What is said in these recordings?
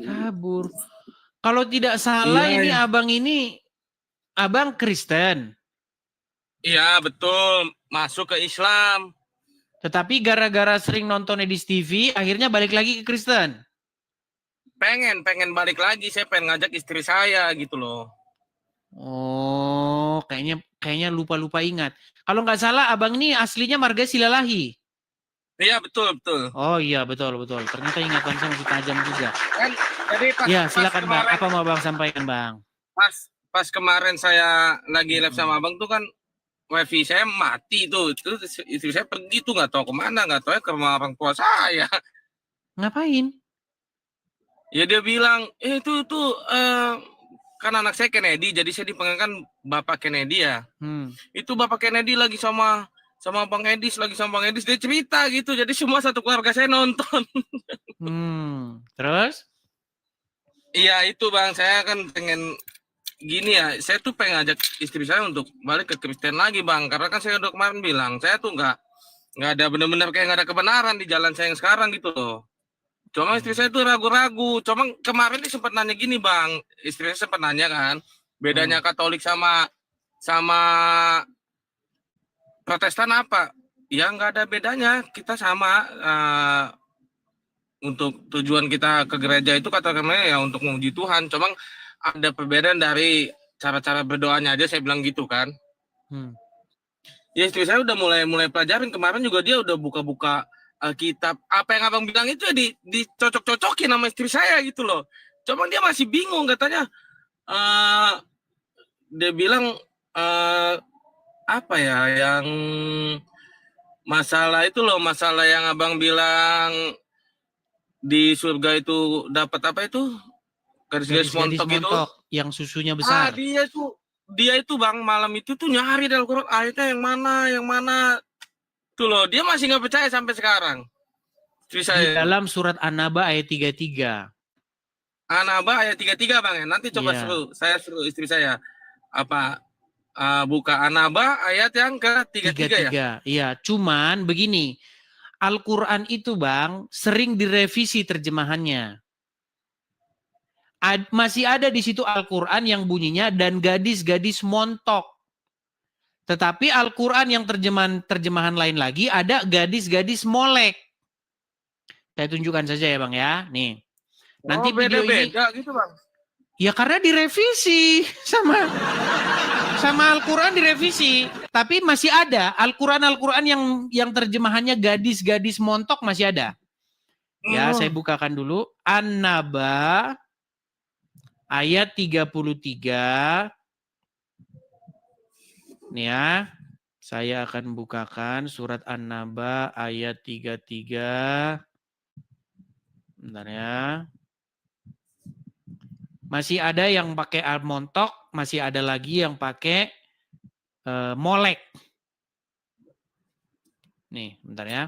Kabur. Kalau tidak salah Iya. ini abang Kristen. Iya, betul. Masuk ke Islam. Tetapi gara-gara sering nonton Edis TV, akhirnya balik lagi ke Kristen. Pengen balik lagi. Saya pengen ngajak istri saya gitu loh. Oh, kayaknya lupa-lupa ingat. Kalau nggak salah, abang ini aslinya marga Silalahi. Iya, betul. Oh iya, betul. Ternyata ingatan saya masih tajam juga. Kan, jadi Ya, silakan bang. Apa mau bang sampaikan bang? Pas kemarin saya lagi live sama abang tuh kan, wifi saya mati tuh. Itu istri saya pergi tuh, nggak tahu kemana, nggak tahu ya ke rumah orang tua saya. Ngapain? Ya dia bilang, itu kan anak saya Kennedy, jadi saya dipanggilkan Bapak Kennedy ya. Itu Bapak Kennedy lagi sama Bang Edis, dia cerita gitu. Jadi semua satu keluarga saya nonton. Terus? Iya itu bang, saya kan pengen gini ya, saya tuh pengen ajak istri saya untuk balik ke Kristen lagi bang, karena kan saya udah kemarin bilang, saya tuh nggak ada benar-benar kayak nggak ada kebenaran di jalan saya yang sekarang gitu loh. Cuma istri saya tuh ragu-ragu. Cuma kemarin dia sempat nanya gini bang, istri saya sempat nanya kan, bedanya Katolik sama Protestan apa? Ya nggak ada bedanya, kita sama. Untuk tujuan kita ke gereja itu katakanlah ya untuk memuji Tuhan. Cuma ada perbedaan dari cara-cara berdoanya aja, saya bilang gitu kan. Ya istri saya udah mulai pelajarin. Kemarin juga dia udah buka-buka kitab. Apa yang abang bilang itu ya dicocok-cocokin sama istri saya gitu loh. Cuma dia masih bingung katanya. Dia bilang apa ya yang masalah itu loh, masalah yang abang bilang di surga itu dapat apa itu? Garis-garis montok itu. Yang susunya besar. Dia itu bang malam itu tuh nyari dalam Al-Quran ayatnya yang mana. Tuh loh, dia masih nggak percaya sampai sekarang. Di dalam surat An-Naba ayat 33. An-Naba ayat 33 bang ya. Nanti coba saya suruh istri saya buka An-Naba ayat yang ke-33 ya. Iya, cuman begini. Al-Quran itu bang sering direvisi terjemahannya. Masih ada di situ Al-Quran yang bunyinya dan gadis-gadis montok. Tetapi Al-Quran yang terjemahan lain lagi ada gadis-gadis molek. Saya tunjukkan saja ya bang ya. Nih. Nanti video ini gitu bang. Ya karena direvisi sama Al-Quran direvisi. Tapi masih ada Al-Quran yang terjemahannya gadis-gadis montok masih ada. Ya, saya bukakan dulu An-Naba ayat 33. Nih ya. Saya akan bukakan surat An-Naba ayat 33. Bentar ya. Masih ada yang pakai montok, masih ada lagi yang pakai molek. Nih, bentar ya.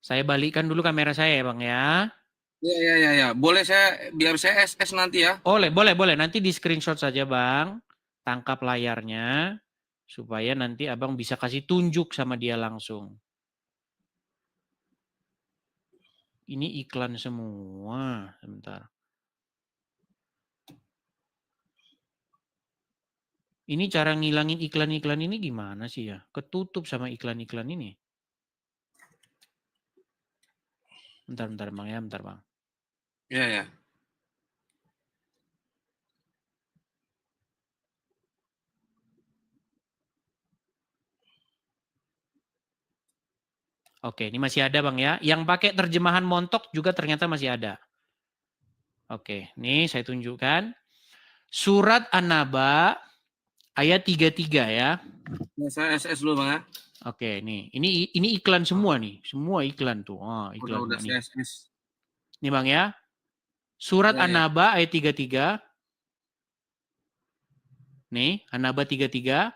Saya balikkan dulu kamera saya ya Bang ya. Iya. Boleh biar saya SS nanti ya. Boleh. Nanti di screenshot saja Bang. Tangkap layarnya. Supaya nanti Abang bisa kasih tunjuk sama dia langsung. Ini iklan semua. Sebentar. Ini cara ngilangin iklan-iklan ini gimana sih ya? Ketutup sama iklan-iklan ini. Bentar Bang ya, bentar Bang. Iya. Oke, ini masih ada Bang ya. Yang pakai terjemahan montok juga ternyata masih ada. Oke, ini saya tunjukkan. Surat An-Naba ayat 33 ya. Saya SS dulu Bang ya. Oke, nih. Ini iklan semua nih. Semua iklan tuh. Iklan udah nih. SS. Nih Bang ya. Surat An-Naba ayat 33. Nih, An-Naba 33.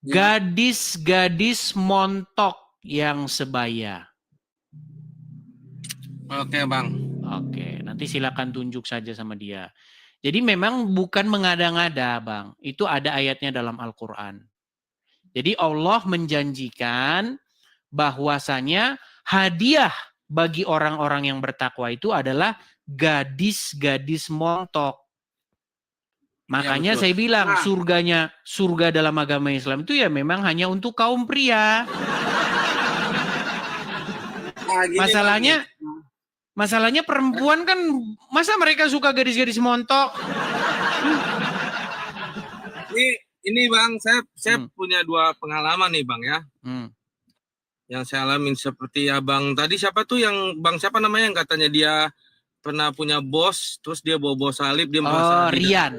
Gadis-gadis montok yang sebaya. Oke, Bang. Oke, nanti silakan tunjuk saja sama dia. Jadi memang bukan mengada-ngada, Bang. Itu ada ayatnya dalam Al-Quran. Jadi Allah menjanjikan bahwasanya hadiah bagi orang-orang yang bertakwa itu adalah gadis-gadis montok. Makanya betul. saya bilang Nah. surga dalam agama Islam itu ya memang hanya untuk kaum pria. Nah, gini, Masalahnya perempuan kan masa mereka suka gadis-gadis montok? Ini Bang, saya punya 2 pengalaman nih Bang ya. Yang saya alamin seperti abang tadi, siapa tuh yang Bang siapa namanya yang katanya dia pernah punya bos, terus dia bawa salib, dia merasa Rian.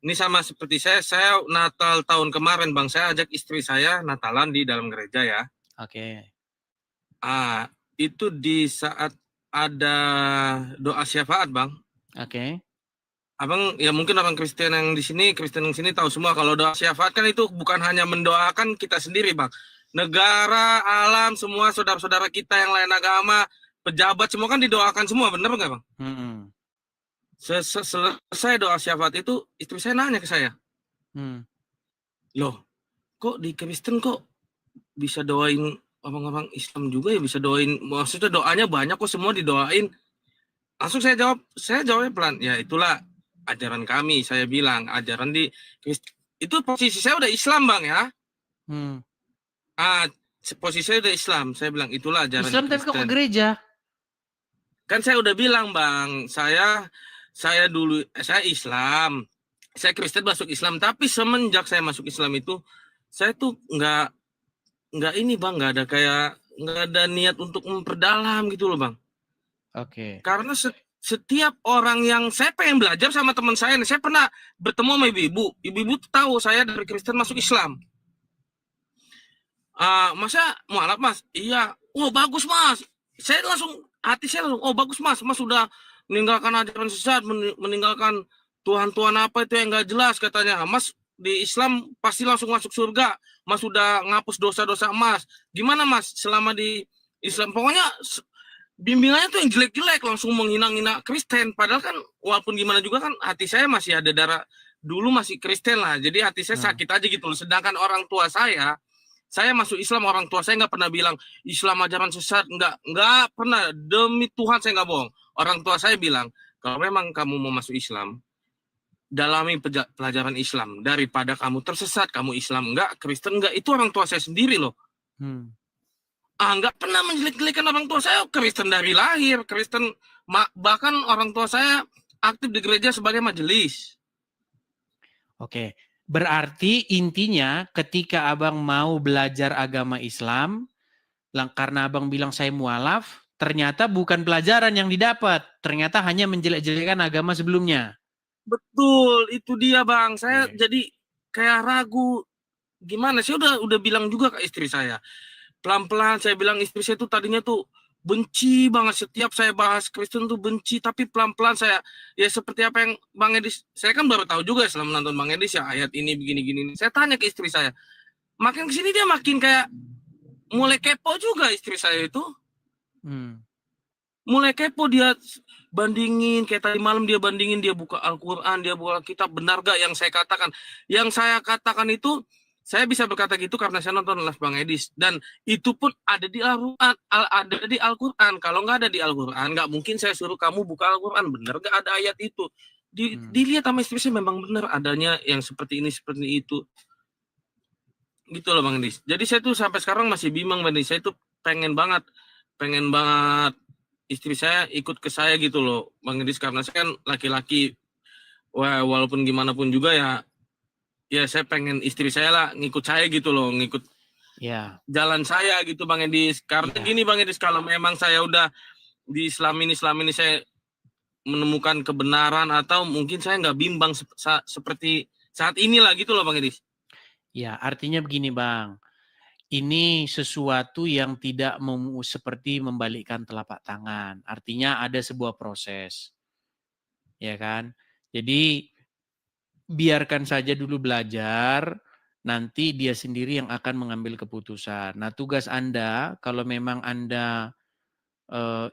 Ini sama seperti saya Natal tahun kemarin Bang, saya ajak istri saya Natalan di dalam gereja ya. Oke. Itu di saat ada doa syafaat Bang. Oke. Abang ya mungkin orang Kristen yang di sini, Kristen yang sini tahu semua kalau doa syafaat kan itu bukan hanya mendoakan kita sendiri Bang. Negara, alam, semua saudara-saudara kita yang lain agama, pejabat semua kan didoakan semua, benar nggak Bang? Selesai doa syafaat itu, istri saya nanya ke saya, loh, kok di Kristen kok bisa doain orang-orang Islam juga ya, bisa doain, maksudnya doanya banyak kok semua didoain. Langsung saya jawabnya pelan, ya itulah ajaran kami, saya bilang, ajaran di Kristen. Itu posisi saya udah Islam Bang ya. Posisi saya udah Islam, saya bilang itulah ajaran Islam tapi kok ke gereja? Kan saya udah bilang Bang, saya dulu saya Islam, saya Kristen masuk Islam, tapi semenjak saya masuk Islam itu saya tuh nggak ini Bang, nggak ada niat untuk memperdalam gitu loh Bang. Oke. Karena setiap orang yang saya pengen belajar sama teman saya, saya pernah bertemu sama ibu-ibu tahu saya dari Kristen masuk Islam. Masa mualaf Mas? Iya. Oh bagus Mas. Hati saya langsung, oh bagus Mas sudah meninggalkan ajaran sesat, meninggalkan Tuhan apa itu yang nggak jelas katanya. Mas di Islam pasti langsung masuk surga. Mas sudah ngapus dosa-dosa Mas. Gimana Mas selama di Islam? Pokoknya bimbingannya tuh yang jelek-jelek, langsung menghina-hina Kristen. Padahal kan walaupun gimana juga kan hati saya masih ada darah dulu masih Kristen lah. Jadi hati saya sakit aja gitu loh. Sedangkan orang tua saya masuk Islam, orang tua saya nggak pernah bilang Islam ajaran sesat, nggak pernah, demi Tuhan saya nggak bohong. Orang tua saya bilang, kalau memang kamu mau masuk Islam, dalami pelajaran Islam, daripada kamu tersesat, kamu Islam nggak, Kristen nggak, itu orang tua saya sendiri loh. Nggak pernah menjelek-jelekan orang tua saya, Kristen dari lahir, Kristen, bahkan orang tua saya aktif di gereja sebagai majelis. Oke. Berarti intinya ketika abang mau belajar agama Islam, karena abang bilang saya mualaf, ternyata bukan pelajaran yang didapat, ternyata hanya menjelek-jelekan agama sebelumnya. Betul, itu dia Bang. Saya jadi kayak ragu. Gimana? Saya udah bilang juga ke istri saya. Pelan-pelan saya bilang istri saya tuh tadinya tuh benci banget, setiap saya bahas Kristen tuh benci, tapi pelan-pelan saya ya seperti apa yang Bang Edis, saya kan baru tahu juga setelah menonton Bang Edis ya ayat ini begini-gini. Saya tanya ke istri saya, makin kesini dia makin kayak mulai kepo juga istri saya itu. Mulai kepo, dia bandingin, kayak tadi malam dia bandingin, dia buka Al-Quran, dia buka kitab, benar gak yang saya katakan? Yang saya katakan itu, saya bisa berkata gitu karena saya nonton live Bang Edis, dan itu pun ada di Al-Quran. Kalau nggak ada di Al-Quran, nggak mungkin saya suruh kamu buka Al-Quran. Bener nggak ada ayat itu? Dilihat sama istri saya, memang benar adanya yang seperti ini, seperti itu. Gitu loh Bang Edis. Jadi saya tuh sampai sekarang masih bimbang Bang Edis. Saya tuh pengen banget istri saya ikut ke saya gitu loh Bang Edis, karena saya kan laki-laki, walaupun gimana pun juga ya saya pengen istri saya lah ngikut saya gitu loh, ngikut jalan saya gitu Bang Edis. Karena gini Bang Edis, kalau memang saya udah di Islam ini saya menemukan kebenaran, atau mungkin saya nggak bimbang seperti saat inilah gitu loh Bang Edis. Ya, artinya begini Bang, ini sesuatu yang tidak seperti membalikkan telapak tangan. Artinya ada sebuah proses, ya kan? Jadi biarkan saja dulu belajar, nanti dia sendiri yang akan mengambil keputusan. Nah, tugas Anda, kalau memang Anda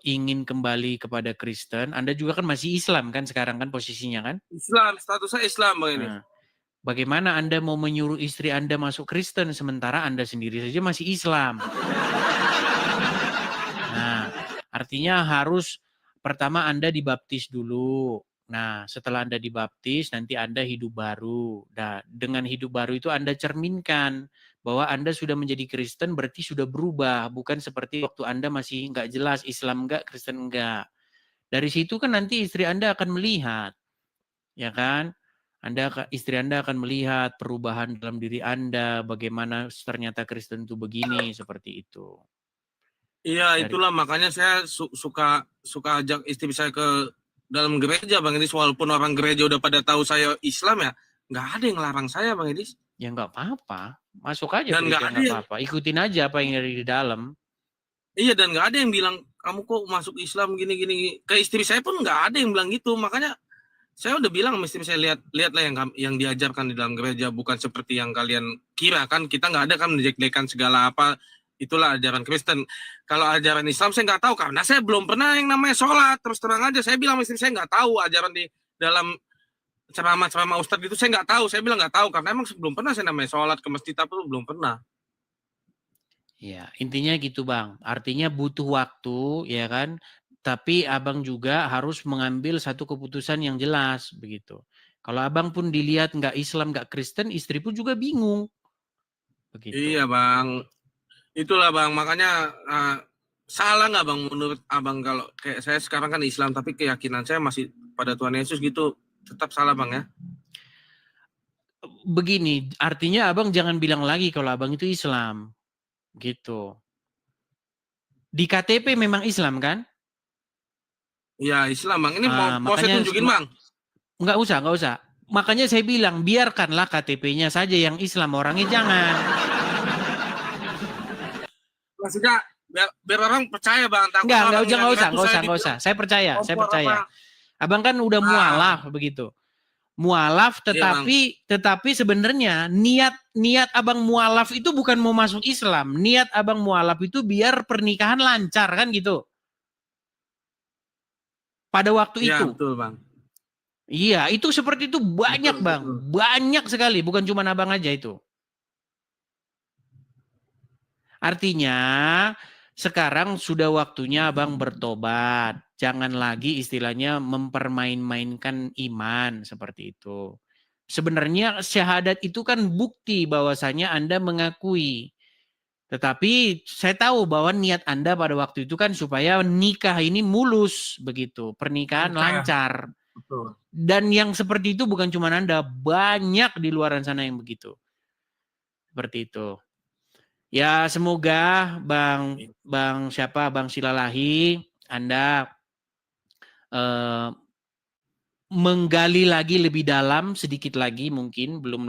ingin kembali kepada Kristen, Anda juga kan masih Islam kan sekarang kan posisinya kan? Islam, status saya Islam Bang Edis. Bagaimana Anda mau menyuruh istri Anda masuk Kristen sementara Anda sendiri saja masih Islam? Artinya harus pertama Anda dibaptis dulu. Nah, setelah Anda dibaptis, nanti Anda hidup baru. Nah, dengan hidup baru itu Anda cerminkan bahwa Anda sudah menjadi Kristen, berarti sudah berubah. Bukan seperti waktu Anda masih nggak jelas, Islam nggak, Kristen nggak. Dari situ kan nanti istri Anda akan melihat, ya kan? Istri Anda akan melihat perubahan dalam diri Anda, bagaimana ternyata Kristen itu begini, seperti itu. Iya, itulah makanya saya suka ajak istri saya ke dalam gereja, Bang Edis. Walaupun orang gereja udah pada tahu saya Islam ya, nggak ada yang larang saya, Bang Edis. Ya nggak apa-apa, masuk aja Dan gereja, nggak apa-apa. Ikutin aja apa yang ada di dalam. Iya, dan nggak ada yang bilang kamu kok masuk Islam gini-gini. Ke istri saya pun nggak ada yang bilang gitu. Makanya saya udah bilang sama istri saya, lihatlah yang diajarkan di dalam gereja, bukan seperti yang kalian kira kan. Kita nggak ada kan menjelek-jelekan segala apa. Itulah ajaran Kristen. Kalau ajaran Islam saya nggak tahu karena saya belum pernah yang namanya sholat. Terus terang aja saya bilang sama istri saya nggak tahu ajaran di dalam ceramah ustadz itu, saya nggak tahu. Saya bilang nggak tahu karena emang sebelum pernah saya namanya sholat ke masjid apa belum pernah. Ya, intinya gitu Bang. Artinya butuh waktu, ya kan? Tapi Abang juga harus mengambil satu keputusan yang jelas, begitu. Kalau Abang pun dilihat nggak Islam, nggak Kristen, istri pun juga bingung. Begitu. Iya Bang. Itulah Bang, makanya salah nggak Bang menurut Abang kalau kayak saya sekarang kan Islam tapi keyakinan saya masih pada Tuhan Yesus gitu, tetap salah Bang ya? Begini, artinya Abang jangan bilang lagi kalau Abang itu Islam. Gitu. Di KTP memang Islam kan? Iya Islam Bang, ini mau saya tunjukin Bang? Nggak usah. Makanya saya bilang, biarkanlah KTP-nya saja yang Islam, orangnya jangan. Maksudnya biar orang percaya Bang. Nggak usah. Saya percaya. Abang kan udah mualaf begitu. Mualaf tetapi sebenarnya niat Abang mualaf itu bukan mau masuk Islam. Niat Abang mualaf itu biar pernikahan lancar kan gitu. Pada waktu itu. Betul Bang. Iya, itu seperti itu banyak Bang. Betul. Banyak sekali, bukan cuma Abang aja itu. Artinya sekarang sudah waktunya Abang bertobat. Jangan lagi istilahnya mempermain-mainkan iman seperti itu. Sebenarnya syahadat itu kan bukti bahwasanya Anda mengakui. Tetapi saya tahu bahwa niat Anda pada waktu itu kan supaya nikah ini mulus begitu. Pernikahan lancar. Betul. Dan yang seperti itu bukan cuma Anda. Banyak di luar sana yang begitu. Seperti itu. Ya semoga Bang Silalahi Anda menggali lagi lebih dalam sedikit lagi mungkin belum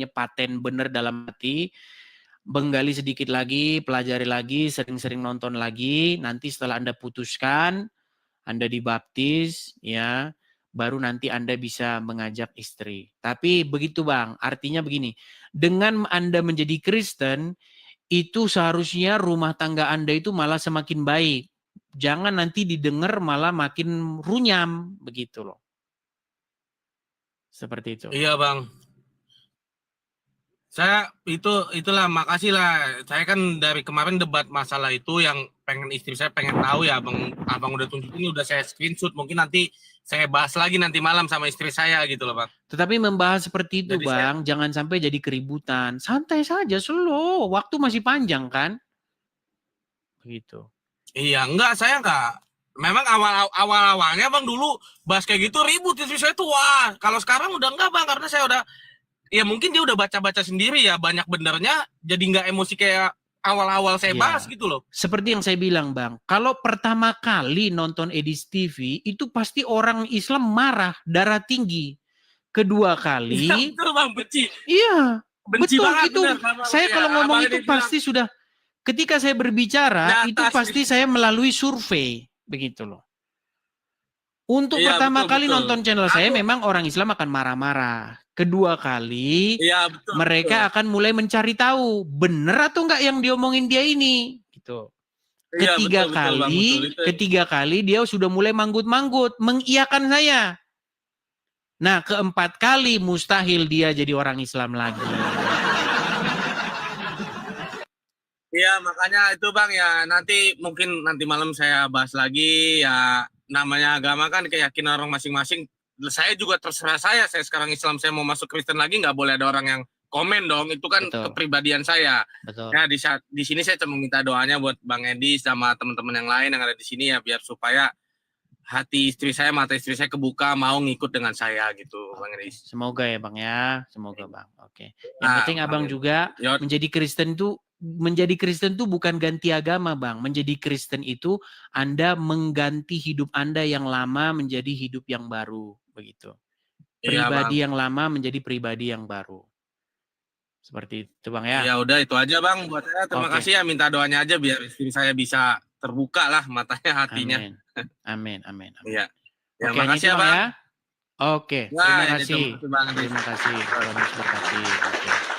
paten benar dalam hati, menggali sedikit lagi, pelajari lagi, sering-sering nonton lagi, nanti setelah Anda putuskan Anda dibaptis ya, baru nanti Anda bisa mengajak istri. Tapi begitu Bang, artinya begini, dengan Anda menjadi Kristen itu seharusnya rumah tangga Anda itu malah semakin baik. Jangan nanti didengar malah makin runyam begitu loh. Seperti itu. Iya Bang. Itulah makasih lah. Saya kan dari kemarin debat masalah itu yang istri saya pengen tahu ya, abang udah tunjukin, udah saya screenshot. Mungkin nanti saya bahas lagi nanti malam sama istri saya gitu loh Bang. Tetapi membahas seperti itu Bang, jangan sampai jadi keributan. Santai saja, slow. Waktu masih panjang kan? Begitu. Iya, saya enggak. Memang awalnya Bang dulu bahas kayak gitu ribut istri saya tuh. Wah, kalau sekarang udah enggak Bang, karena saya udah, ya mungkin dia udah baca-baca sendiri ya, banyak benernya, jadi nggak emosi kayak awal-awal saya bahas gitu loh. Seperti yang saya bilang Bang, kalau pertama kali nonton Edis TV, itu pasti orang Islam marah, darah tinggi. Kedua kali. Ya, betul Bang, benci. Iya, benci betul banget, itu. Bener, saya kalau ngomong itu pasti sudah, ketika saya berbicara, itu pasti saya melalui survei. Begitu loh. Untuk pertama kali nonton channel saya, memang orang Islam akan marah-marah. Kedua kali, mereka akan mulai mencari tahu benar atau enggak yang diomongin dia ini. Gitu. Ketiga kali dia sudah mulai manggut-manggut, mengiyakan saya. Nah, keempat kali mustahil dia jadi orang Islam lagi. Iya, makanya itu Bang ya, nanti mungkin nanti malam saya bahas lagi ya, namanya agama kan keyakinan orang masing-masing. Saya juga terserah saya sekarang Islam, saya mau masuk Kristen lagi nggak boleh ada orang yang komen dong, itu kan Betul, kepribadian saya. betul. Ya di sini saya cuma minta doanya buat Bang Edi sama teman-teman yang lain yang ada di sini ya, biar supaya hati istri saya, mata istri saya kebuka mau ngikut dengan saya gitu, Bang Oke. Edi. Semoga ya Bang ya, semoga Bang. Oke. Yang Nah, penting Abang amin. juga Yot, menjadi Kristen tuh bukan ganti agama, Bang. Menjadi Kristen itu Anda mengganti hidup Anda yang lama menjadi hidup yang baru, begitu. iya Bang. Pribadi yang lama menjadi pribadi yang baru. Seperti itu, Bang ya. Ya udah itu aja Bang buat saya. Terima Oke. kasih ya, minta doanya aja biar istri saya bisa terbuka lah matanya, hatinya. Amin. Amin, amin, amin. Iya. Ya Oke, hanya makasih itu ya Bang Bang. ya. Oke, Nah, terima ini terima kasih. kasih Bang. Terima kasih. Tuhan Yesus berkati. Oke.